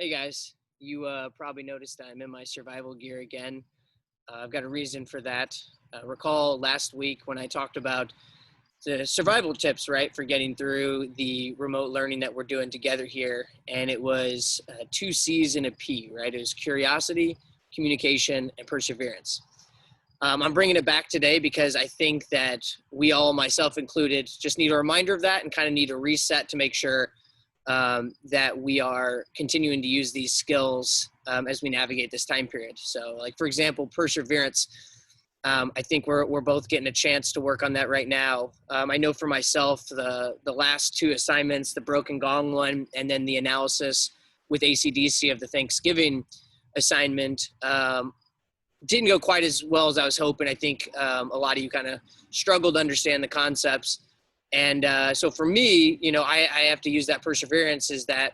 Hey guys, you probably noticed I'm in my survival gear again. I've got a reason for that. Recall last week when I talked about the survival tips, right, for getting through the remote learning that we're doing together here. And it was 2 C's and a P, right? It was curiosity, communication, and perseverance. I'm bringing it back today because I think that we all, myself included, just need a reminder of that and kind of need a reset to make sure that we are continuing to use these skills as we navigate this time period. So like, for example, perseverance, I think we're both getting a chance to work on that right now. I know for myself, the last 2 assignments, the broken gong one, and then the analysis with ACDC of the Thanksgiving assignment, didn't go quite as well as I was hoping. I think a lot of you kind of struggled to understand the concepts. And so for me, you know, I have to use that perseverance is that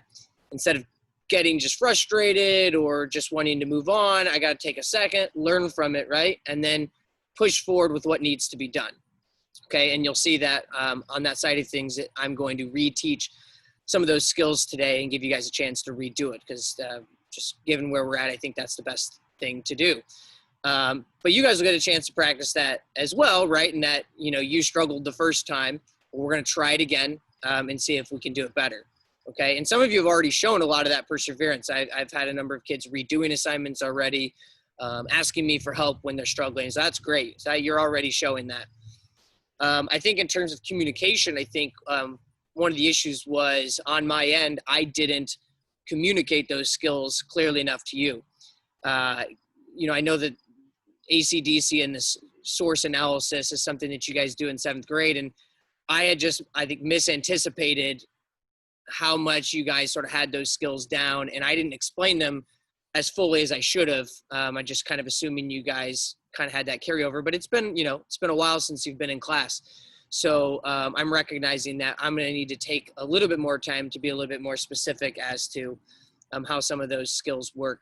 instead of getting just frustrated or just wanting to move on, I got to take a second, learn from it, right? And then push forward with what needs to be done. Okay. And you'll see that on that side of things that I'm going to reteach some of those skills today and give you guys a chance to redo it because just given where we're at, I think that's the best thing to do. But you guys will get a chance to practice that as well, right? And that, you know, you struggled the first time. We're going to try it again and see if we can do it better. Okay. And some of you have already shown a lot of that perseverance. I've had a number of kids redoing assignments already, asking me for help when they're struggling. So that's great. So you're already showing that. I think in terms of communication, I think one of the issues was on my end, I didn't communicate those skills clearly enough to you. You know, I know that ACDC and this source analysis is something that you guys do in 7th grade. And I had just, I think, misanticipated how much you guys sort of had those skills down, and I didn't explain them as fully as I should have. I just kind of assuming you guys kind of had that carryover, but it's been, you know, it's been a while since you've been in class. So I'm recognizing that I'm going to need to take a little bit more time to be a little bit more specific as to how some of those skills work.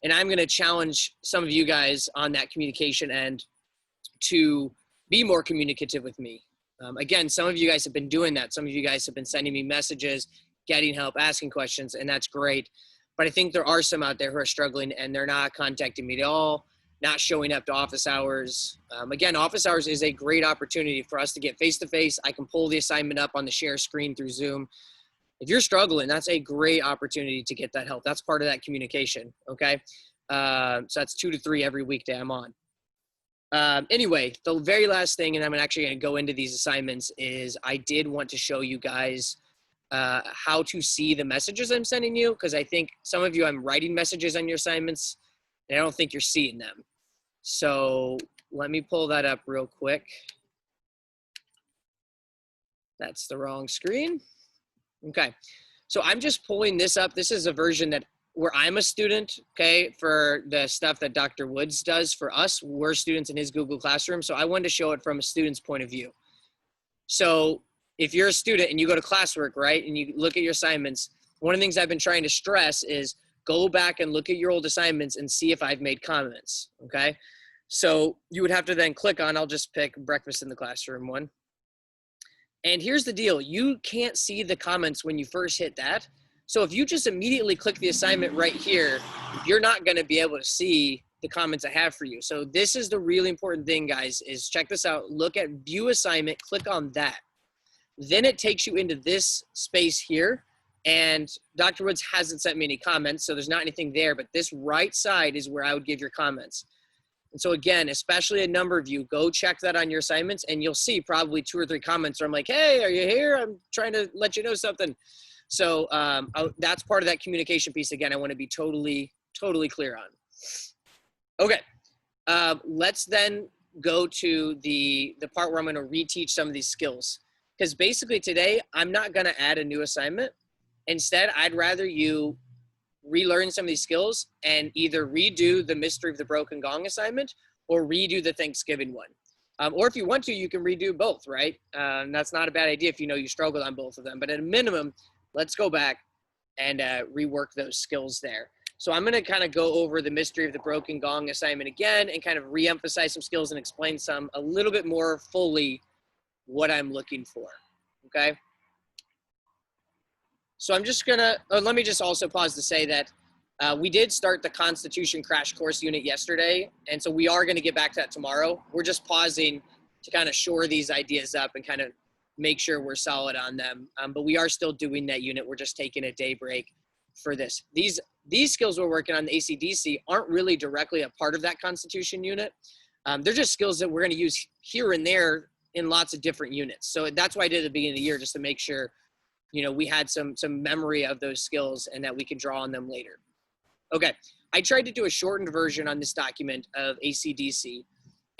And I'm going to challenge some of you guys on that communication end to be more communicative with me. Again, some of you guys have been doing that. Some of you guys have been sending me messages, getting help, asking questions, and that's great. But I think there are some out there who are struggling and they're not contacting me at all, not showing up to office hours. Again, office hours is a great opportunity for us to get face-to-face. I can pull the assignment up on the share screen through Zoom. If you're struggling, that's a great opportunity to get that help. That's part of that communication, okay? So that's 2 to 3 every weekday I'm on. Anyway, the very last thing, and I'm actually going to go into these assignments, is I did want to show you guys how to see the messages I'm sending you, because I think some of you, I'm writing messages on your assignments, and I don't think you're seeing them. So let me pull that up real quick. That's the wrong screen. Okay, so I'm just pulling this up. This is a version that where I'm a student, okay, for the stuff that Dr. Woods does for us. We're students in his Google Classroom, so I wanted to show it from a student's point of view. So if you're a student and you go to classwork, right, and you look at your assignments, one of the things I've been trying to stress is go back and look at your old assignments and see if I've made comments, okay? So you would have to then click on, I'll just pick breakfast in the classroom one. And here's the deal, you can't see the comments when you first hit that. So if you just immediately click the assignment right here, you're not going to be able to see the comments I have for you. So this is the really important thing, guys, is check this out. Look at view assignment, click on that. Then it takes you into this space here. And Dr. Woods hasn't sent me any comments, so there's not anything there. But this right side is where I would give your comments. And so again, especially a number of you, go check that on your assignments, and you'll see probably 2 or 3 comments where I'm like, hey, are you here? I'm trying to let you know something. So that's part of that communication piece. Again, I want to be totally clear on. Okay, let's then go to the part where I'm going to reteach some of these skills. Because basically today, I'm not going to add a new assignment. Instead, I'd rather you relearn some of these skills and either redo the Mystery of the Broken Gong assignment or redo the Thanksgiving one. Or if you want to, you can redo both, right? That's not a bad idea if you know you struggled on both of them. But at a minimum, let's go back and rework those skills there. So I'm going to kind of go over the Mystery of the Broken Gong assignment again and kind of re-emphasize some skills and explain some a little bit more fully what I'm looking for, okay? So I'm just going to, let me just also pause to say that We did start the Constitution Crash Course unit yesterday, and so we are going to get back to that tomorrow. We're just pausing to kind of shore these ideas up and kind of make sure we're solid on them. But we are still doing that unit. We're just taking a day break for this. These skills we're working on, the ACDC, aren't really directly a part of that Constitution unit. They're just skills that we're going to use here and there in lots of different units. So that's why I did at the beginning of the year, just to make sure, you know, we had some memory of those skills and that we can draw on them later. Okay, I tried to do a shortened version on this document of ACDC,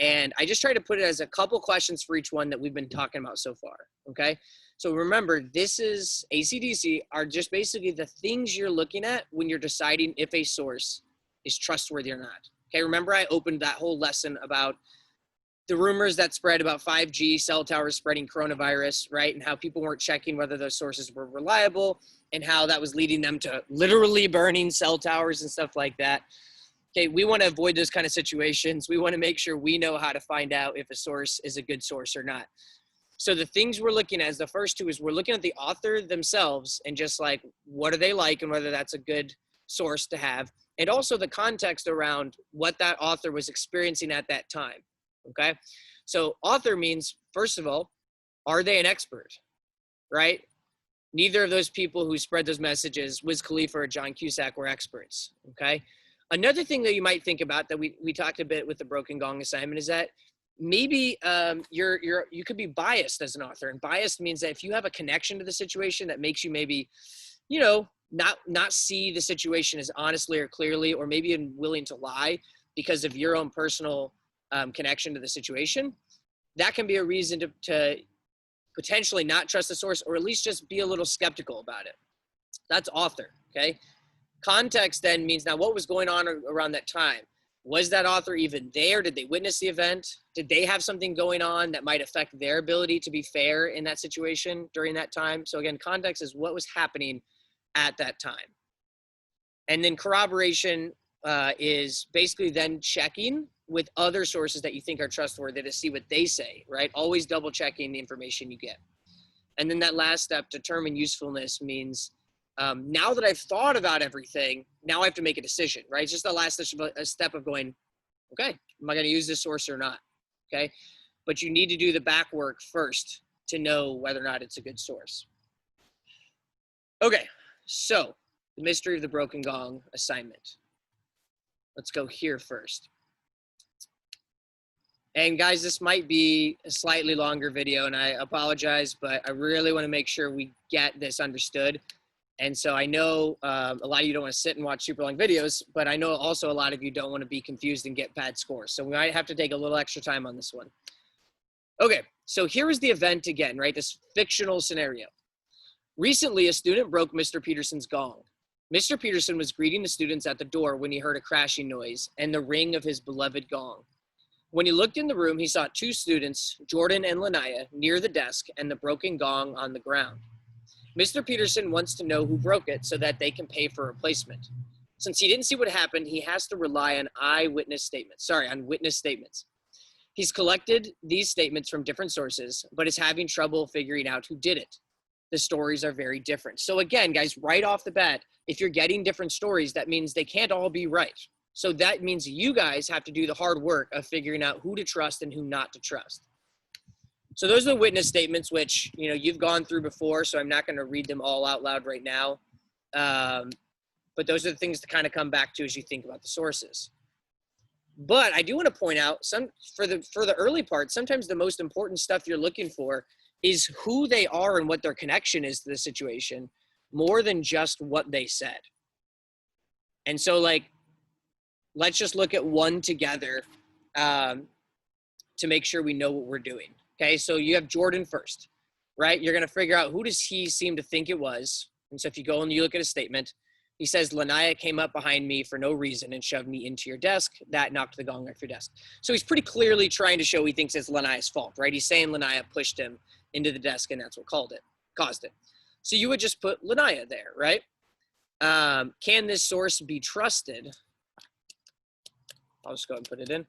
and I just tried to put it as a couple questions for each one that we've been talking about so far, okay? So remember, this is ACDC are just basically the things you're looking at when you're deciding if a source is trustworthy or not. Okay, remember I opened that whole lesson about the rumors that spread about 5G cell towers spreading coronavirus, right? And how people weren't checking whether those sources were reliable and how that was leading them to literally burning cell towers and stuff like that. Okay, we want to avoid those kind of situations. We want to make sure we know how to find out if a source is a good source or not. So the things we're looking at, the first two, is we're looking at the author themselves and just like, what are they like and whether that's a good source to have. And also the context around what that author was experiencing at that time, okay? So author means, first of all, are they an expert, right? Neither of those people who spread those messages, Wiz Khalifa or John Cusack, were experts, okay? Another thing that you might think about that we talked a bit with the Broken Gong assignment is that maybe you could be biased as an author, and biased means that if you have a connection to the situation that makes you maybe, you know, not see the situation as honestly or clearly, or maybe even willing to lie because of your own personal connection to the situation, that can be a reason to potentially not trust the source, or at least just be a little skeptical about it. That's author, okay? Context then means, now what was going on around that time? Was that author even there? Did they witness the event? Did they have something going on that might affect their ability to be fair in that situation during that time? So again, context is what was happening at that time. And then corroboration is basically then checking with other sources that you think are trustworthy to see what they say, right? Always double checking the information you get. And then that last step, determine usefulness, means now that I've thought about everything, now I have to make a decision, right? It's just the last step of going, okay, am I going to use this source or not? Okay. But you need to do the back work first to know whether or not it's a good source. Okay. So the mystery of the Broken Gong assignment. Let's go here first. And guys, this might be a slightly longer video, and I apologize, but I really want to make sure we get this understood. And so I know a lot of you don't want to sit and watch super long videos, but I know also a lot of you don't want to be confused and get bad scores. So we might have to take a little extra time on this one. Okay, so here is the event again, right? This fictional scenario. Recently, a student broke Mr. Peterson's gong. Mr. Peterson was greeting the students at the door when he heard a crashing noise and the ring of his beloved gong. When he looked in the room, he saw two students, Jordan and Lanaya, near the desk and the broken gong on the ground. Mr. Peterson wants to know who broke it so that they can pay for replacement. Since he didn't see what happened, he has to rely on witness statements. He's collected these statements from different sources, but is having trouble figuring out who did it. The stories are very different. So again, guys, right off the bat, if you're getting different stories, that means they can't all be right. So that means you guys have to do the hard work of figuring out who to trust and who not to trust. So those are the witness statements, which, you know, you've gone through before, so I'm not going to read them all out loud right now. But those are the things to kind of come back to as you think about the sources. But I do want to point out, for the early part, sometimes the most important stuff you're looking for is who they are and what their connection is to the situation, more than just what they said. And so, like, let's just look at one together to make sure we know what we're doing. Okay, so you have Jordan first, right? You're going to figure out who does he seem to think it was. And so if you go and you look at a statement, he says, Lanaya came up behind me for no reason and shoved me into your desk. That knocked the gong off your desk. So he's pretty clearly trying to show he thinks it's Lanaya's fault, right? He's saying Lanaya pushed him into the desk and that's what caused it. So you would just put Lanaya there, right? Can this source be trusted? I'll just go ahead and put it in.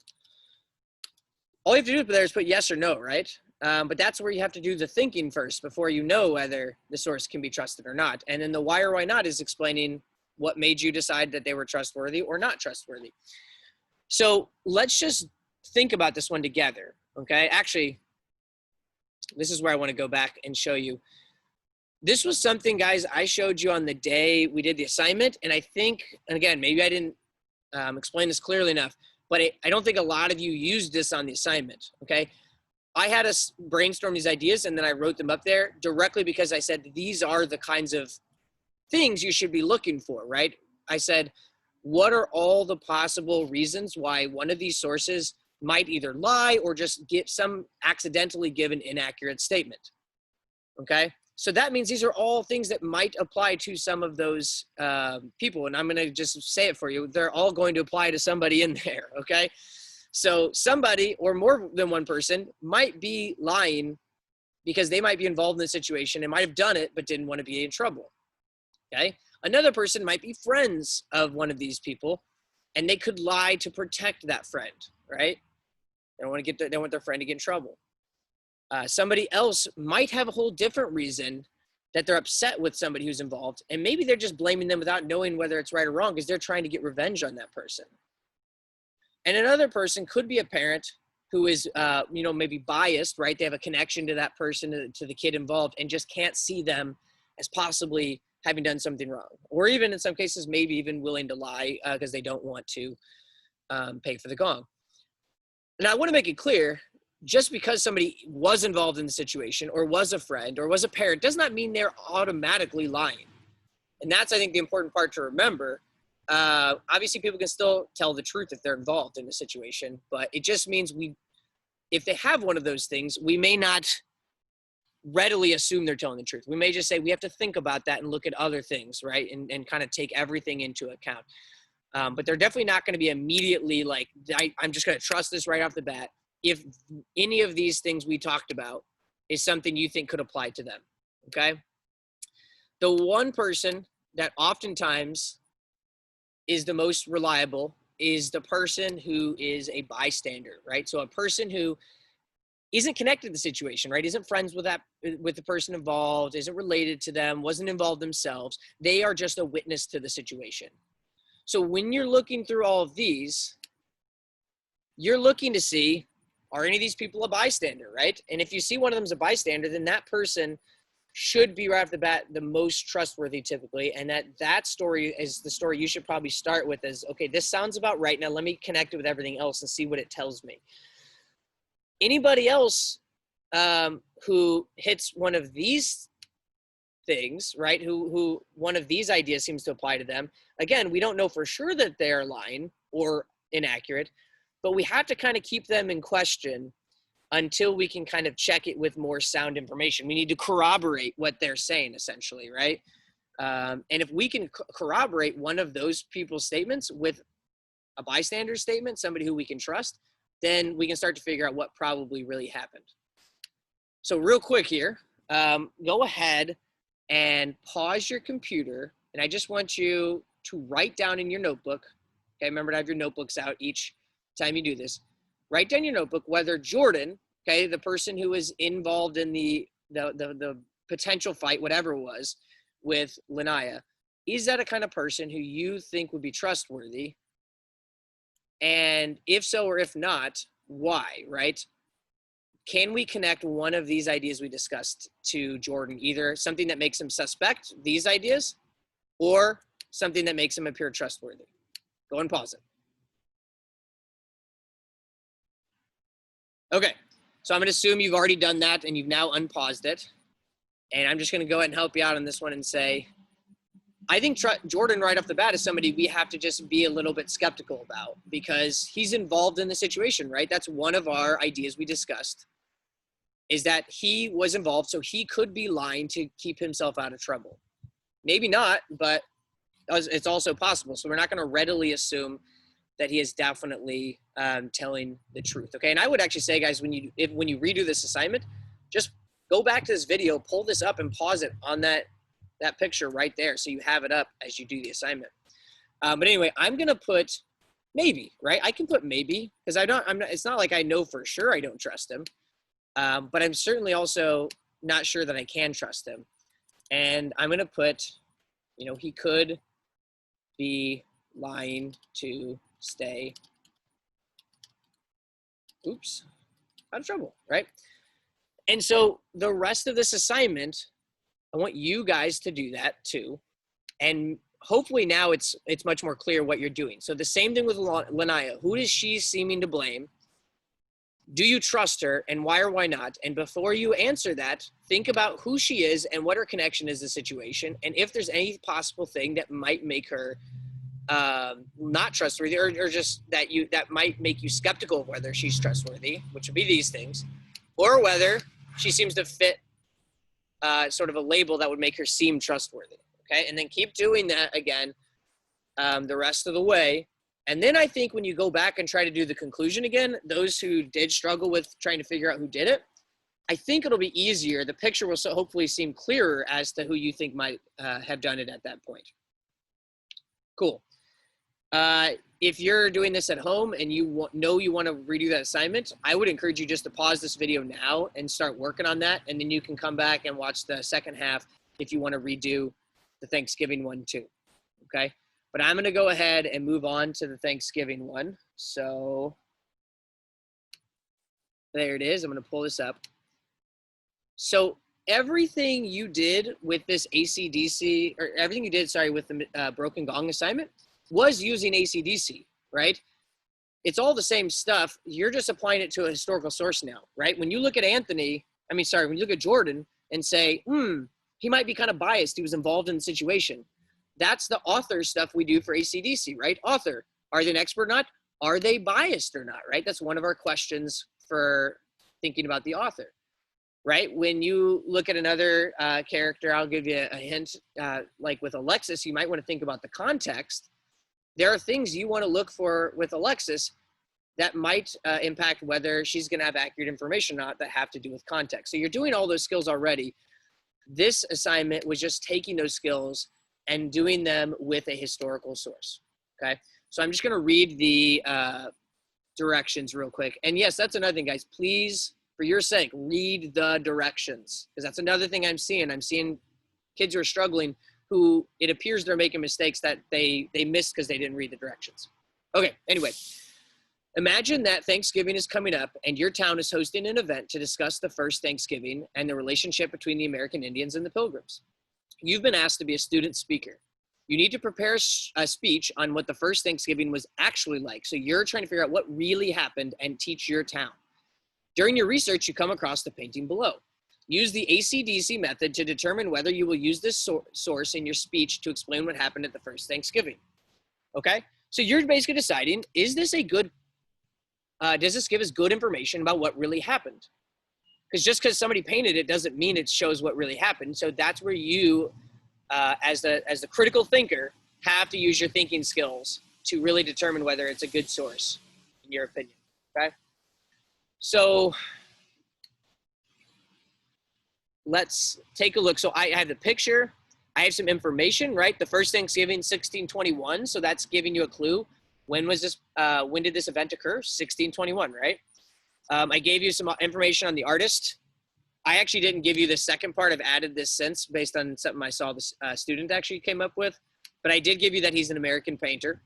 All you have to do there is put yes or no, right? But that's where you have to do the thinking first before you know whether the source can be trusted or not. And then the why or why not is explaining what made you decide that they were trustworthy or not trustworthy. So let's just think about this one together, okay? Actually, this is where I want to go back and show you. This was something, guys, I showed you on the day we did the assignment, and I think, and again, maybe I didn't explain this clearly enough, but I don't think a lot of you used this on the assignment, okay? I had us brainstorm these ideas, and then I wrote them up there directly because I said these are the kinds of things you should be looking for, right? I said, what are all the possible reasons why one of these sources might either lie or just accidentally give an inaccurate statement, okay? So that means these are all things that might apply to some of those people. And I'm going to just say it for you. They're all going to apply to somebody in there, okay? So somebody or more than one person might be lying because they might be involved in the situation and might have done it but didn't want to be in trouble, okay? Another person might be friends of one of these people and they could lie to protect that friend, right? They don't want their friend to get in trouble. Somebody else might have a whole different reason that they're upset with somebody who's involved, and maybe they're just blaming them without knowing whether it's right or wrong because they're trying to get revenge on that person. And another person could be a parent who is, maybe biased, right? They have a connection to that person, to the kid involved, and just can't see them as possibly having done something wrong, or even in some cases, maybe even willing to lie because they don't want to pay for the gong. And I want to make it clear, just because somebody was involved in the situation or was a friend or was a parent does not mean they're automatically lying. And that's, I think, the important part to remember. Obviously, people can still tell the truth if they're involved in a situation, but it just means if they have one of those things, we may not readily assume they're telling the truth. We may just say we have to think about that and look at other things, right? And kind of take everything into account. But they're definitely not going to be immediately like, I'm just going to trust this right off the bat if any of these things we talked about is something you think could apply to them, okay? The one person that oftentimes is the most reliable is the person who is a bystander, right? So a person who isn't connected to the situation, right? Isn't friends with the person involved, isn't related to them, wasn't involved themselves. They are just a witness to the situation. So when you're looking through all of these, you're looking to see, are any of these people a bystander, right? And if you see one of them as a bystander, then that person should be right off the bat the most trustworthy typically. And that story is the story you should probably start with as, okay, this sounds about right. Now let me connect it with everything else and see what it tells me. Anybody else who hits one of these things, right? Who one of these ideas seems to apply to them. Again, we don't know for sure that they are lying or inaccurate, but we have to kind of keep them in question until we can kind of check it with more sound information. We need to corroborate what they're saying, essentially, right? And if we can corroborate one of those people's statements with a bystander statement, somebody who we can trust, then we can start to figure out what probably really happened. So real quick here, go ahead and pause your computer. And I just want you to write down in your notebook, okay, remember to have your notebooks out each time you do this. Write down your notebook whether Jordan, okay, the person who was involved in the potential fight, whatever it was, with Linnea, is that a kind of person who you think would be trustworthy? And if so or if not, why, right? Can we connect one of these ideas we discussed to Jordan, either something that makes him suspect these ideas or something that makes him appear trustworthy? Go and pause it. Okay, so I'm going to assume you've already done that and you've now unpaused it. And I'm just going to go ahead and help you out on this one and say, I think Jordan right off the bat is somebody we have to just be a little bit skeptical about because he's involved in the situation, right? That's one of our ideas we discussed, is that he was involved, so he could be lying to keep himself out of trouble. Maybe not, but it's also possible. So we're not going to readily assume that he is definitely telling the truth, okay? And I would actually say, guys, when you redo this assignment, just go back to this video, pull this up, and pause it on that picture right there, so you have it up as you do the assignment. But anyway, I'm gonna put maybe, right? I can put maybe because it's not like I know for sure I don't trust him, but I'm certainly also not sure that I can trust him. And I'm gonna put, he could be lying to stay, out of trouble, right? And so the rest of this assignment, I want you guys to do that too. And hopefully now it's much more clear what you're doing. So the same thing with Lanaya. Who is she seeming to blame? Do you trust her, and why or why not? And before you answer that, think about who she is and what her connection is to the situation, and if there's any possible thing that might make her not trustworthy, or just that might make you skeptical of whether she's trustworthy, which would be these things, or whether she seems to fit sort of a label that would make her seem trustworthy. Okay, and then keep doing that again the rest of the way. And then I think when you go back and try to do the conclusion again, those who did struggle with trying to figure out who did it, I think it'll be easier. The picture will hopefully seem clearer as to who you think might have done it at that point. Cool. If you're doing this at home and you know you want to redo that assignment, I would encourage you just to pause this video now and start working on that. And then you can come back and watch the second half if you want to redo the Thanksgiving one too. Okay. But I'm going to go ahead and move on to the Thanksgiving one. So there it is. I'm going to pull this up. So everything you did with this ACDC, or everything you did, sorry, with the Broken Gong assignment was using ACDC, right? It's all the same stuff. You're just applying it to a historical source now, right? When you look at when you look at Jordan and say, he might be kind of biased. He was involved in the situation. That's the author stuff we do for ACDC, right? Author, are they an expert or not? Are they biased or not, right? That's one of our questions for thinking about the author, right? When you look at another character, I'll give you a hint, like with Alexis, you might want to think about the context. There are things you want to look for with Alexis that might impact whether she's going to have accurate information or not that have to do with context. So you're doing all those skills already. This assignment was just taking those skills and doing them with a historical source, okay? So I'm just gonna read the directions real quick. And yes, that's another thing, guys. Please, for your sake, read the directions, because that's another thing I'm seeing. I'm seeing kids who are struggling who it appears they're making mistakes that they missed because they didn't read the directions. Okay, anyway. Imagine that Thanksgiving is coming up and your town is hosting an event to discuss the first Thanksgiving and the relationship between the American Indians and the Pilgrims. You've been asked to be a student speaker. You need to prepare a speech on what the first Thanksgiving was actually like. So you're trying to figure out what really happened and teach your town. During your research, you come across the painting below. Use the ACDC method to determine whether you will use this source in your speech to explain what happened at the first Thanksgiving. Okay? So you're basically deciding, is this a good, does this give us good information about what really happened? Because just because somebody painted it doesn't mean it shows what really happened. So that's where you, as the critical thinker, have to use your thinking skills to really determine whether it's a good source, in your opinion, okay? So let's take a look. So I have the picture. I have some information, right? The first Thanksgiving, 1621. So that's giving you a clue. When was this? When did this event occur? 1621, right? I gave you some information on the artist. I actually didn't give you the second part. I've added this since based on something I saw this student actually came up with. But I did give you that he's an American painter.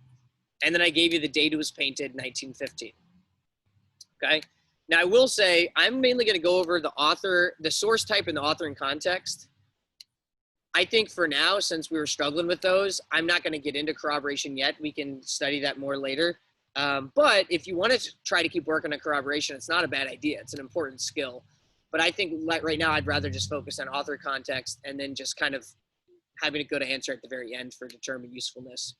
And then I gave you the date it was painted, 1915. Okay? Now I will say, I'm mainly going to go over the author, the source type and the author and context. I think for now, since we were struggling with those, I'm not going to get into corroboration yet. We can study that more later. But if you want to try to keep working on corroboration, it's not a bad idea. It's an important skill. But I think right now, I'd rather just focus on author context and then just kind of having a good answer at the very end for determined usefulness.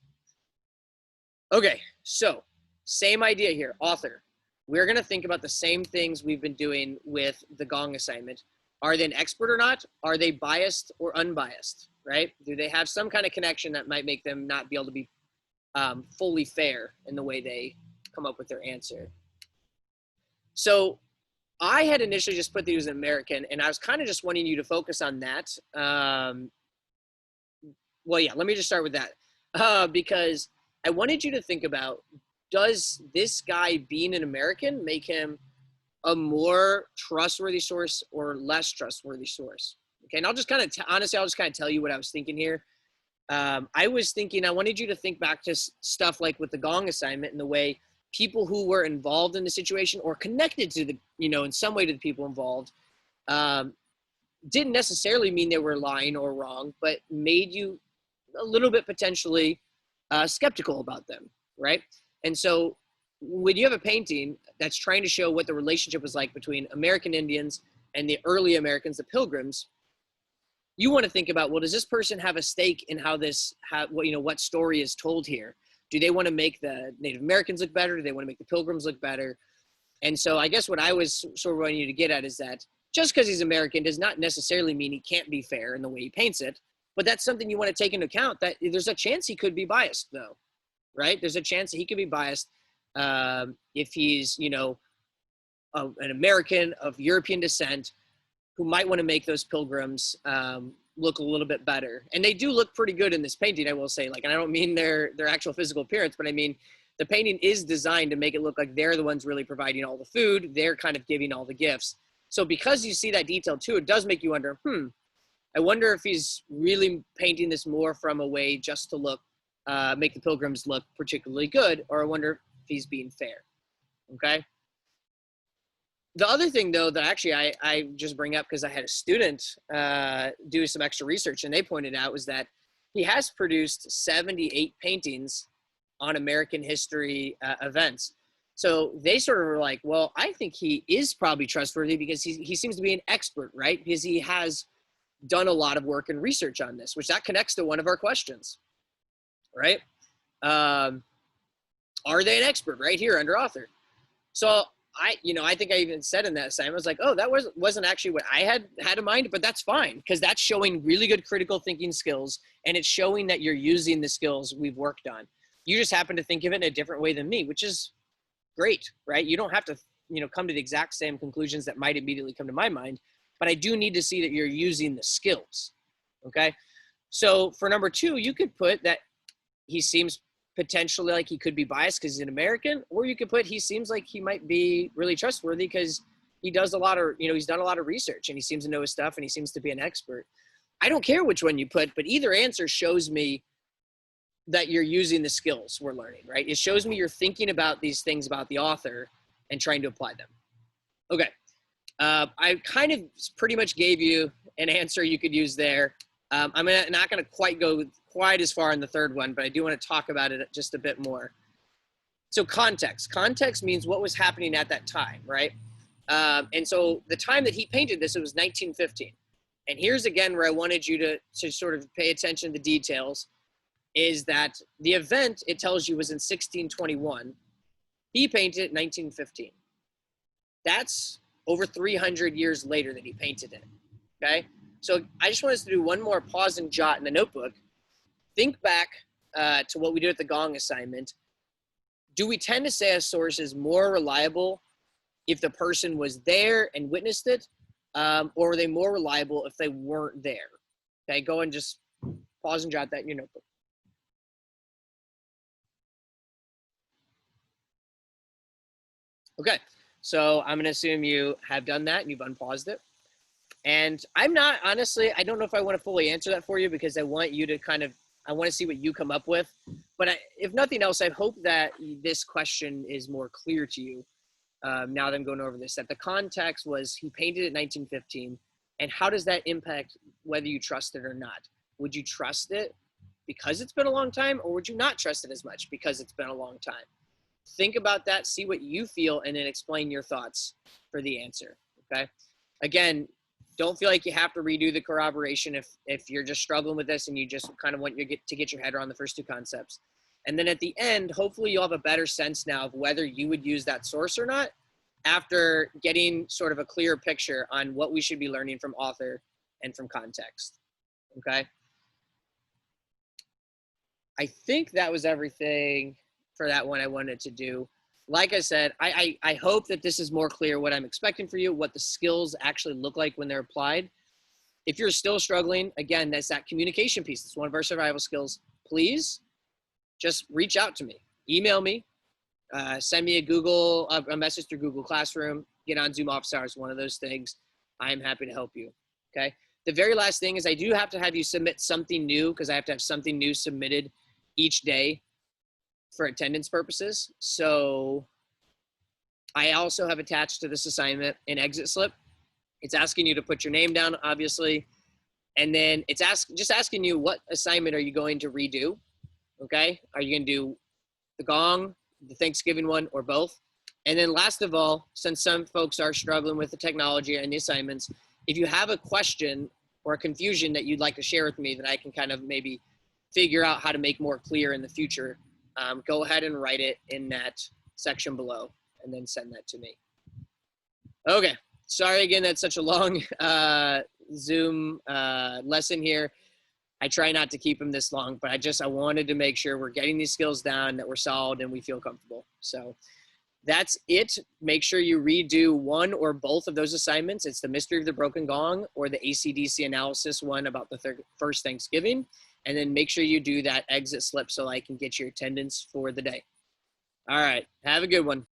Okay, so same idea here, author. We're going to think about the same things we've been doing with the Gong assignment. Are they an expert or not? Are they biased or unbiased, right? Do they have some kind of connection that might make them not be able to be fully fair in the way they come up with their answer? So I had initially just put that he was an American, and I was kind of just wanting you to focus on that. Well, yeah, let me just start with that because I wanted you to think about, does this guy being an American make him a more trustworthy source or less trustworthy source? Okay, and I'll just kind of, honestly, I'll just kind of tell you what I was thinking here. I was thinking, I wanted you to think back to stuff like with the gong assignment and the way people who were involved in the situation or connected to the, in some way to the people involved, didn't necessarily mean they were lying or wrong, but made you a little bit potentially skeptical about them, right? And so when you have a painting that's trying to show what the relationship was like between American Indians and the early Americans, the Pilgrims, you want to think about, well, does this person have a stake in how what story is told here? Do they want to make the Native Americans look better? Do they want to make the Pilgrims look better? And so I guess what I was sort of wanting you to get at is that just because he's American does not necessarily mean he can't be fair in the way he paints it. But that's something you want to take into account, that there's a chance he could be biased, though, right? There's a chance that he could be biased if he's, an American of European descent who might want to make those Pilgrims look a little bit better. And they do look pretty good in this painting, I will say. And I don't mean their actual physical appearance, but I mean the painting is designed to make it look like they're the ones really providing all the food. They're kind of giving all the gifts. So because you see that detail too, it does make you wonder, I wonder if he's really painting this more from a way just to look, make the Pilgrims look particularly good, or I wonder if he's being fair, okay? The other thing, though, that actually I just bring up because I had a student do some extra research, and they pointed out was that he has produced 78 paintings on American history events. So they sort of were like, well, I think he is probably trustworthy because he seems to be an expert, right? Because he has done a lot of work and research on this, which that connects to one of our questions, right? Are they an expert right here under author? So I think I even said in that assignment, I was like, oh, that wasn't actually what I had in mind, but that's fine because that's showing really good critical thinking skills, and it's showing that you're using the skills we've worked on. You just happen to think of it in a different way than me, which is great, right? You don't have to, come to the exact same conclusions that might immediately come to my mind, but I do need to see that you're using the skills, okay? So for number 2, you could put that he seems potentially like he could be biased because he's an American, or you could put he seems like he might be really trustworthy because he does a lot of, he's done a lot of research and he seems to know his stuff and he seems to be an expert. I don't care which one you put, but either answer shows me that you're using the skills we're learning, right? It shows me you're thinking about these things about the author and trying to apply them. Okay. I kind of pretty much gave you an answer you could use there. I'm not going to quite go quite as far in the third one, but I do want to talk about it just a bit more. So context. Context means what was happening at that time, right? And so the time that he painted this, it was 1915. And here's again where I wanted you to sort of pay attention to details, is that the event, it tells you, was in 1621. He painted it in 1915. That's over 300 years later that he painted it, okay? So I just want us to do one more pause and jot in the notebook. Think back to what we did at the gong assignment. Do we tend to say a source is more reliable if the person was there and witnessed it, or are they more reliable if they weren't there? Okay, go and just pause and jot that in your notebook. Okay, so I'm gonna assume you have done that and you've unpaused it. And I'm not, honestly, I don't know if I want to fully answer that for you because I want you to I want to see what you come up with. But if nothing else, I hope that this question is more clear to you now that I'm going over this, that the context was he painted it in 1915. And how does that impact whether you trust it or not? Would you trust it because it's been a long time, or would you not trust it as much because it's been a long time? Think about that, see what you feel, and then explain your thoughts for the answer, okay? Again, don't feel like you have to redo the corroboration if you're just struggling with this and you just kind of want to get your head around the first 2 concepts. And then at the end, hopefully you'll have a better sense now of whether you would use that source or not after getting sort of a clearer picture on what we should be learning from author and from context, okay? I think that was everything for that one I wanted to do. Like I said, I hope that this is more clear what I'm expecting for you, what the skills actually look like when they're applied. If you're still struggling, again, that's that communication piece. It's one of our survival skills. Please just reach out to me. Email me. Send me a message through Google Classroom. Get on Zoom office hours, one of those things. I'm happy to help you, okay? the very last thing is I do have to have you submit something new because I have to have something new submitted each day for attendance purposes. So I also have attached to this assignment an exit slip. It's asking you to put your name down, obviously. And then it's just asking you, what assignment are you going to redo? Okay. Are you going to do the gong, the Thanksgiving one, or both? And then last of all, since some folks are struggling with the technology and the assignments, if you have a question or a confusion that you'd like to share with me that I can kind of maybe figure out how to make more clear in the future, go ahead and write it in that section below and then send that to me. Okay. Sorry again, that's such a long Zoom lesson here. I try not to keep them this long, but I wanted to make sure we're getting these skills down, that we're solid, and we feel comfortable. So that's it. Make sure you redo one or both of those assignments. It's the Mystery of the Broken Gong or the ACDC analysis one about the first Thanksgiving. And then make sure you do that exit slip so I can get your attendance for the day. All right. Have a good one.